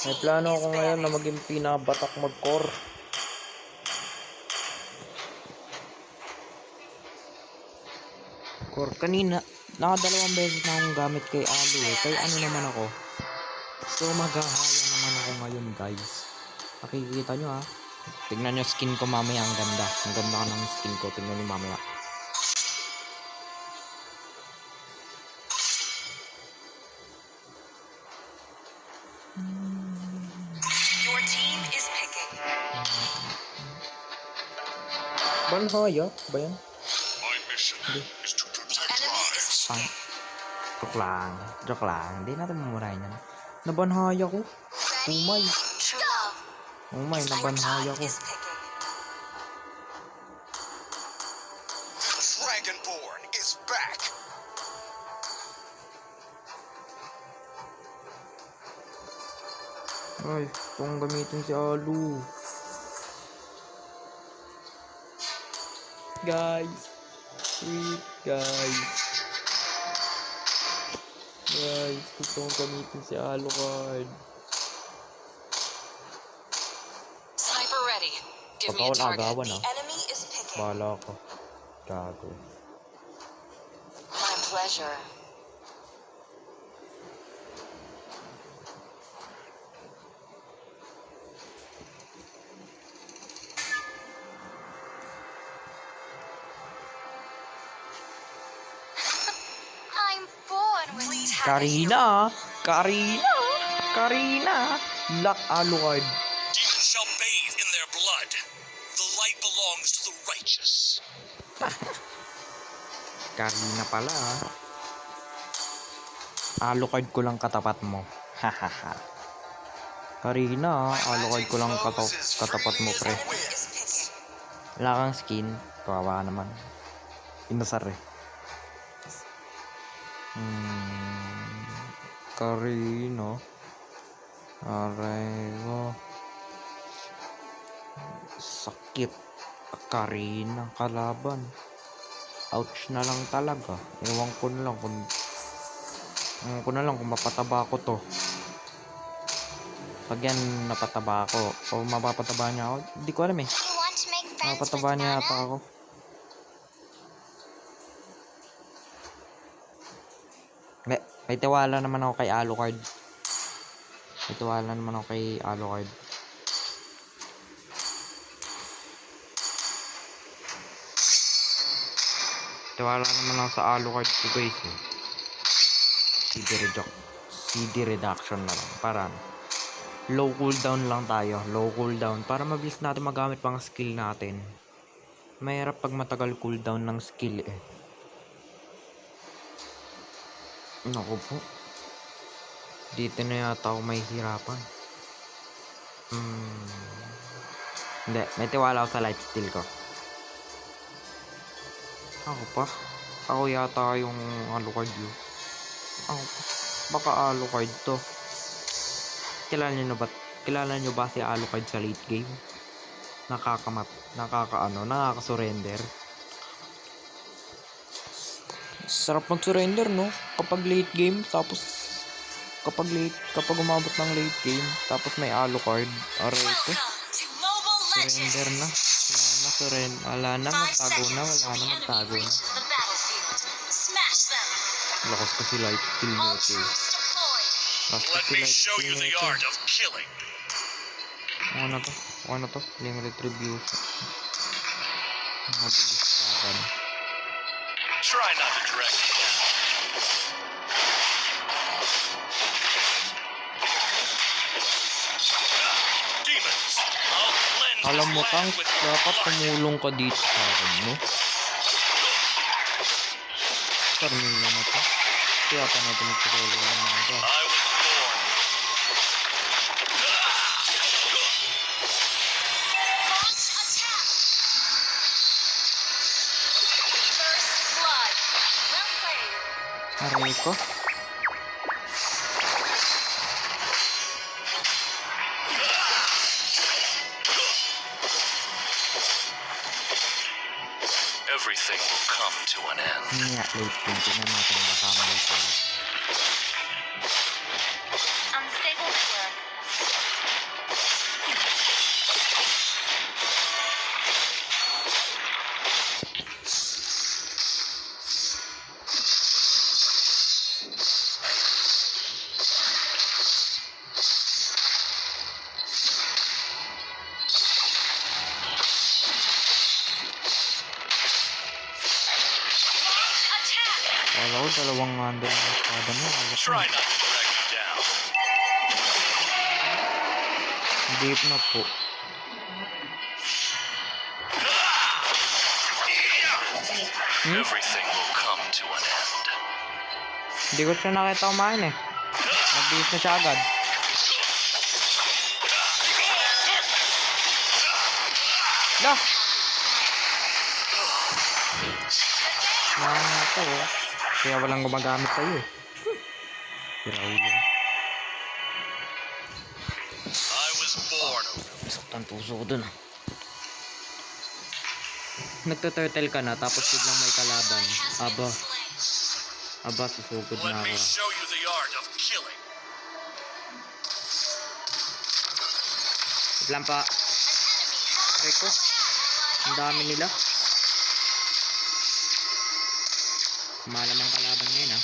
May plano ako ngayon na maging pinabatak mag-core. Core, kanina, nakadalawang beses na akong gamit kay Alu eh. Kaya ano naman ako. So maghahaya naman ako ngayon guys. Makikita nyo ha. Tignan nyo skin ko mamaya, ang ganda. Ang ganda ng skin ko, tignan nyo mamaya. Your team is picking. Banhaya ba yan? My mission is to protect Enemy is lives. picking. Joke lang. Hindi natin mamurahin yan. Nabanhaya ko. Umay. True love. Umay, Your nabanhaya team ko. is picking. Dragonborn is back. Ay, kung gamitin si Alu. Guys. Wait, guys. Guys, gusto kong gamitin si Alu card. Sniper ready. Give me a Pagkaon target. agawan, The enemy is picking. Bahala ko. Gago. My pleasure. I'm born with Karina! Karina! Karina! Lock Alu card. Demons shall bathe in their blood. The light belongs to the righteous. Karina pala ha. Alu card ko lang katapat mo. Hahaha. Karina, Alu card ko lang katapat mo pre. enemy is picking. Wala kang skin. Kawawa naman. Inasar eh. Karina. Arego. Sakit. Karina kalaban. Ouch na lang talaga. Ewan ko na lang kung mapataba ko to. Pag yan napataba ako o mapapataba niya ako, hindi ko alam eh. Mapataba niya ata ako. May tiwala naman ako kay Alucard. May tiwala naman ako kay Alucard. Tiwala naman ako sa Alucard ko guys eh. CD reduction na lang. Para low cooldown lang tayo. Low cooldown. Para mabilis natin magamit pang skill natin. Mahirap pag matagal cooldown ng skill eh. Naku po. Dito na yata ako may hirapan. Hindi. May tiwala ako sa lifesteal ko. Ako pa. Ako yata yung Alucard yun. Ako pa. Baka Alucard to. Kilala nyo ba si Alucard sa late game? Nakaka-surrender. Sarap mag-surrender, no? Kapag late game, tapos kapag umabot ng late game, tapos may Alucard, aray ko. Surrender na. Wala na, magtago na. Lakas kasi light skill mo ito. Let me show you the art of killing. Ano to? Ling retribution. Mabilis ka na. Try not to drag me down. Demons, I'll cleanse Alam mo this kang land with dapat blood. tumulong ka dito sa akin, no? Carmilla na to. Kaya pa natin magpapalo ng mga ka. I was born. Aray ko. Everything will come to an end. Hindi nga, late game. Tingnan natin baka may pala. Unstable network. Oh, dalawang handle ng espada mo. Try not to drag me down. Deep na po. Everything will come to an end. Hindi ko siya nakita kumain eh. Nag-base na siya agad. Lah! Ito oh. Kaya walang gumagamit sa'yo eh. Sira ulo. I was born a Saktan puso ko dun ah. Nagtuturtle ka na tapos biglang may kalaban. Aba. Aba, susugod Let na me ako. show you the art of killing. Wait lang pa. Reko. Ang dami nila. Malamang kalaban ngayon ah.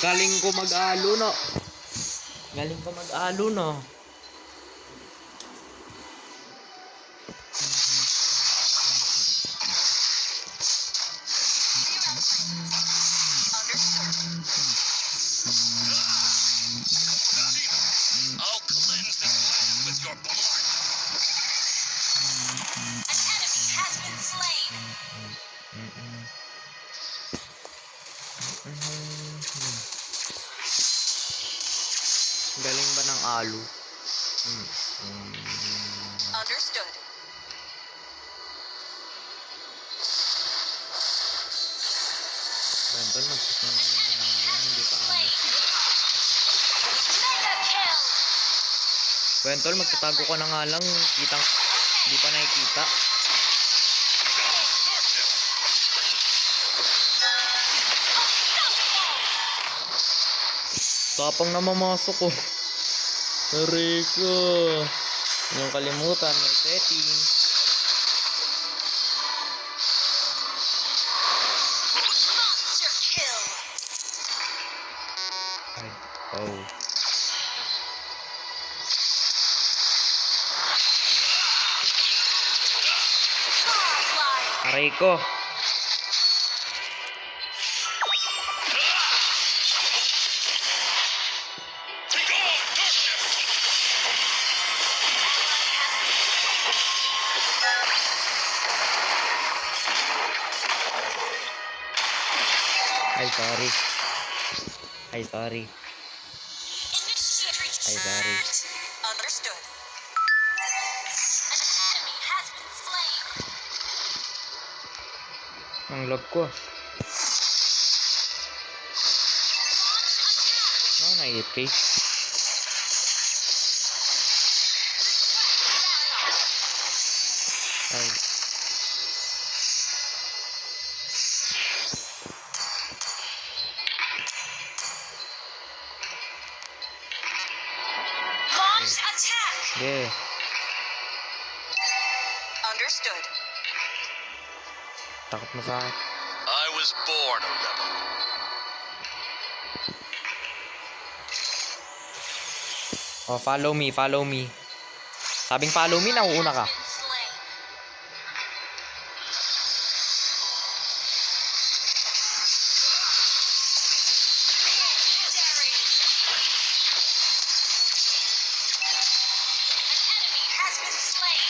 Galing ko mag-alo no. Galing ko mag-alo no. I'll cleanse this land with your blood. An enemy has been slain. Galing ba ng alo? Understood. Benton, magsisimula na lang. Hindi pa ano. Mega kill. Bentol, magtatago ka na nga lang. Kitang, hindi pa nakikita. Tapang na mamasok ko. Rico. Yung kalimutan, may setting. Monster kill. Ay, oh. Godlike. Aray ko. Ay, sorry. Ay, sorry. Initiate Ay, sorry. Understood. An enemy has been slain. Ang log ko. Oh, na-8K. Ay. Launch attack. Yeah. Understood. Takot mo sa akin. I was born a rebel. Oh, follow me, follow me. Sabing follow me, nauuna ka. Has been slain. Legendary. An enemy has been slain.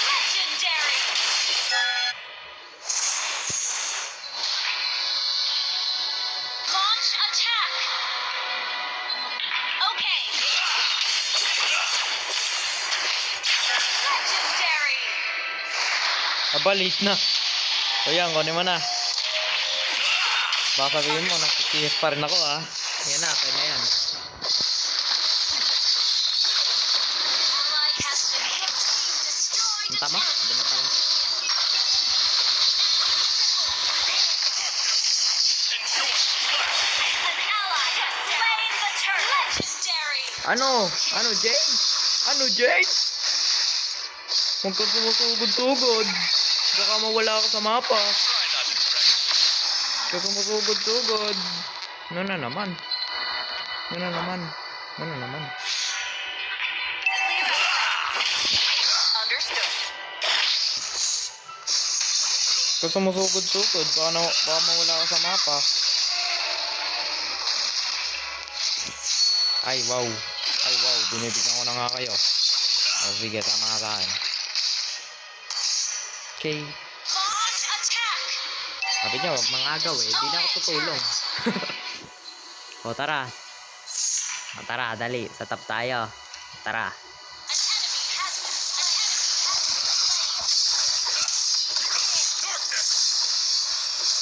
Legendary. Launch attack. Okay. Legendary. Aba, late na. O yan, kunin mo na. Baka sabihin mo, nakikihis pa rin ako ah. Yan na, kaya na yan. Ally has been hit. Destroyed Ang an tama? enemy. Dami pa lang. Enjoy last beat. An ally has slain the turret. Legendary. Ano? Ano, Jane? Ano, Jane? Huwag ka sumusugod-sugod. Baka mawala ka sa mapa. Try not to drag. Huwag ka sumusugod-sugod. Ano na naman? Ano na naman? Ano na naman? Understood. Huwag ka sumusugod-sugod. Baka mawala ka sa mapa. Ay, wow. Ay, wow. Binibigyan ko na nga kayo. O, sige. Tama nga sa akin. Okay. Launch attack. Sabi niya, wag mangagaw eh. Di na ako tutulong. O, tara. O, tara, dali. Sa top tayo. Tara. An enemy has been slain. Darkness.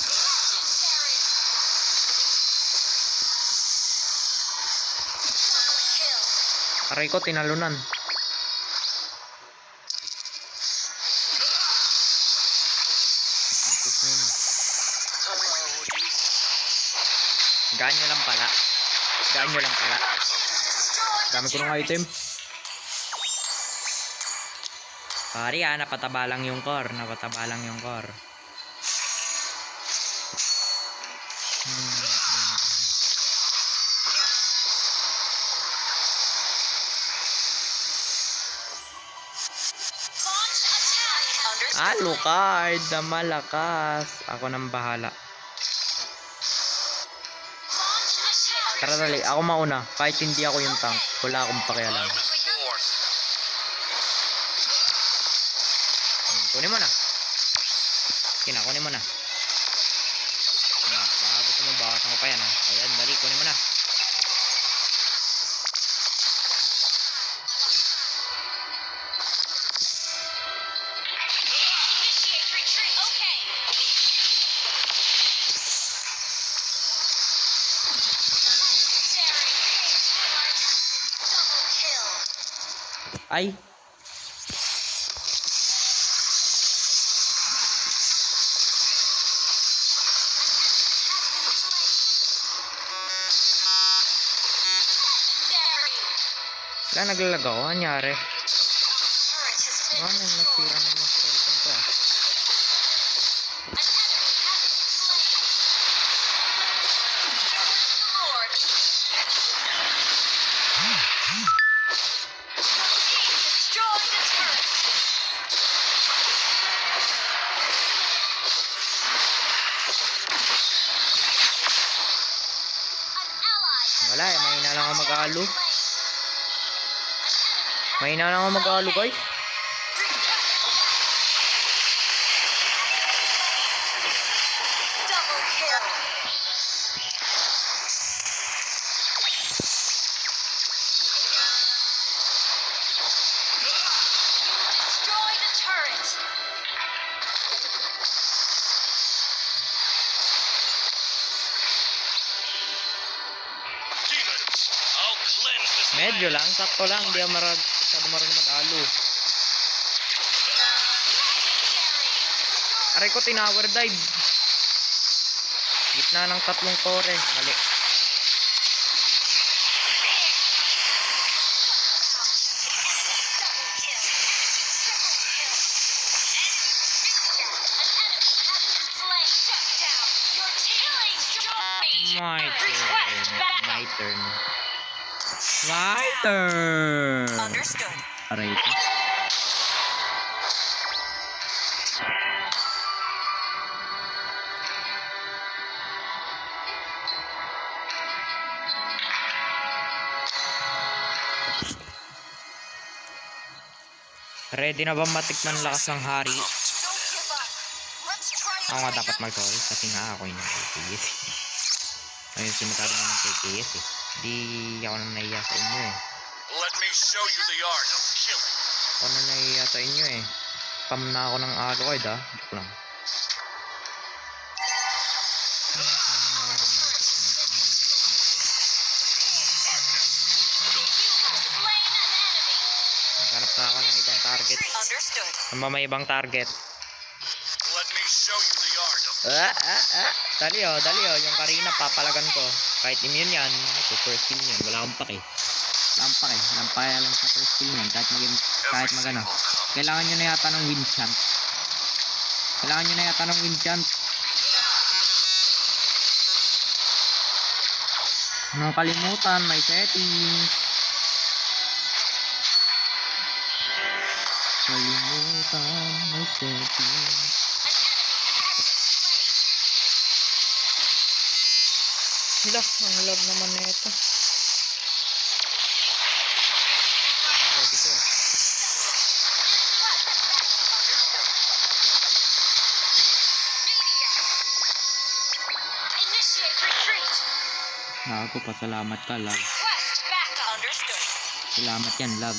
Legendary. Kill. Aray ko, tinalunan. Gaan nyo lang pala. Gaan nyo lang pala. Dami ko ng item. Pari napataba lang yung core. Napataba lang yung core. Launch attack. Understood. Alucard na malakas. Ako nang bahala. Launch attack. Tara dali, ako mauna. Kahit hindi ako yung tank, wala akong I pakialam. was born. Kunin mo na. Kunin mo na. Baka gusto mo, bakasan ko pa yan ha. Ayan, dali, kunin mo na. Initiate retreat. Okay. Legendary. Double kill. Ay! Legendary. Wala, naglalag ako. Anyari? Turret has been Ano, destroyed. nagsira na ng cellphone ko ah. An enemy has been slain. Lord. Your team destroyed a turret. An ally has Wala eh, mahina lang ako mag-alo. slain. An enemy has Mahina lang ako mag-alo guys. double kill. You destroyed a turret. Demons. I'll cleanse this Medyo land. lang, sakto lang. Hindi ako masyado marunong mag-alo. Legendary. Aray ko, tinower dive. Gitna ng tatlong tore. Mali. Double kill. Triple kill. An enemy has been slain. Shut down. Your killing spree. My Request turn. backup. My turn. My turn. Understood. Aray ko. Ready na ba matikman lakas ng hari? Don't give up. Let's try Ako nga dapat mag-sorry kasi nga ako yung KKS. Ayun, sinasabi nga ng KKS eh. Di ako na nahiya sa inyo eh. Let me show you the art of killing. Ako na nahiya sa inyo eh. Spam na ako ng Alucard ah. Joke lang. slain an enemy. Naghanap na ako ng ibang target. Understood. Ano ba may ibang target? Let me show you the art of Dali oh. Yung Karina papalagan ko. Kahit immune yan. Ito, first kill yan. Wala akong pake. Wala akong pake. Walang pake lang sa first kill yan. Kahit magano. Kailangan nyo na yata ng wind chant. Kailangan nyo na yata ng wind chant. Nang kalimutan, may settings. Kalimutan, may settings. Hala, ang lag naman na ito. Dito. Initiate retreat. Ako, pasalamat ka, lag. Request backup. Understood. Salamat yan, lag.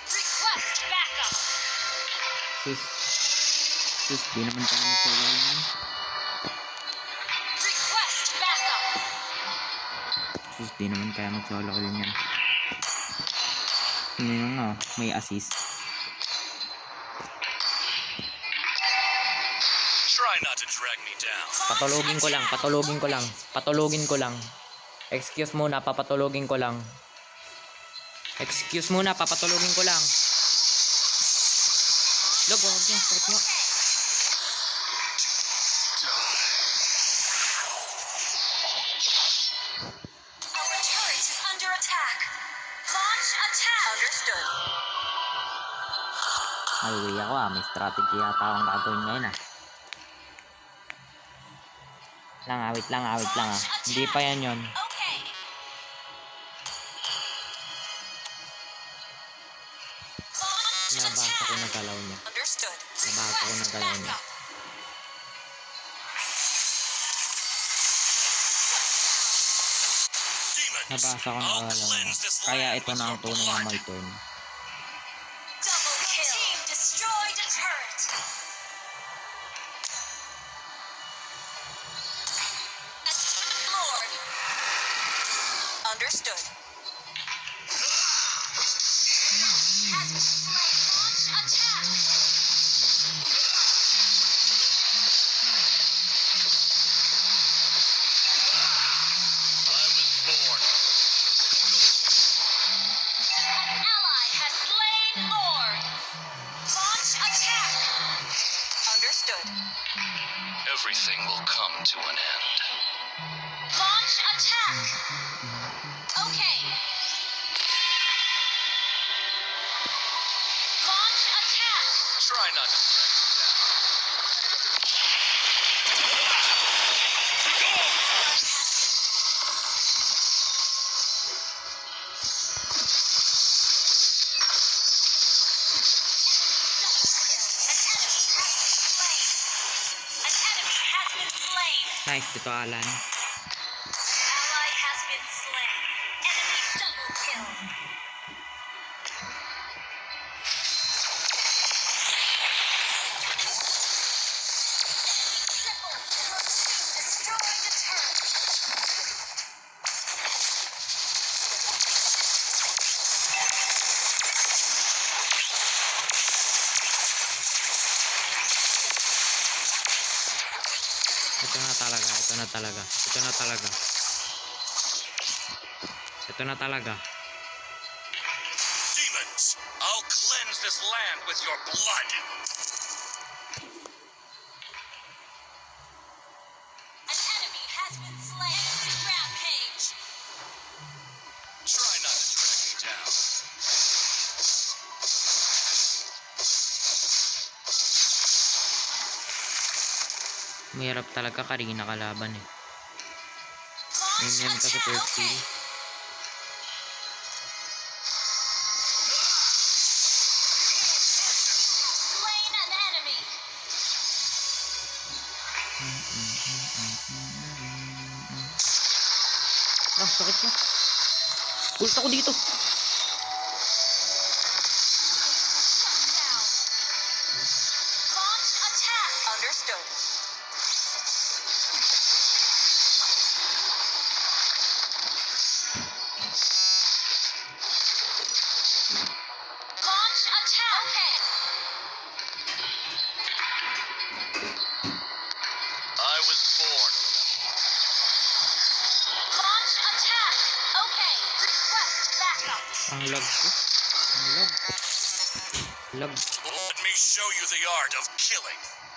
Request backup. Sus, di naman tayo nagsawa yan. Request backup. Sus, di naman kaya mag-solo kill niyan. Yun nga, may assist. Try not to drag me down. Patulogin ko lang. Excuse muna, papatulogin ko lang. Log, wag yan, sakit nga. Our turret is under attack. Launch attack. Understood. Ay, uwi ako may strategy yata akong gagawin ngayon Wait lang Hindi pa yan yun. Okay. Launch Nabasa ko na galaw niya. Understood. Nabasa ko na galaw niya. Demons, Nabasa ko na I'll galaw niya. cleanse this Kaya land ito with na ang your tunay na blood. my turn. Double kill. Team destroyed a turret. Lord. Understood. Has been slain. Launch attack. I was born. An ally has slain Lord. Launch attack. Understood. Everything will come to an end. Launch attack. Okay. Launch attack. Try not to drag me down. An enemy has been slain. Nice dito, Alan. Ally has been slain. Enemy double kill. Triple kill. Your team destroyed the turret. Ito na talaga. Demons, I'll cleanse this land with your blood. An enemy has been slain. Rampage. Try not to drag me down. Mahirap talaga Karina kalaban Launch Ganyan ka sa attack. first kill. Slain an enemy. Sakit na. Pulsa ko dito. Down. Launch attack. Understood. Launch attack. Okay. I was born. Launch attack. Okay. Request backup. Ang lag ko. Lag. Lag. Let me show you the art of killing.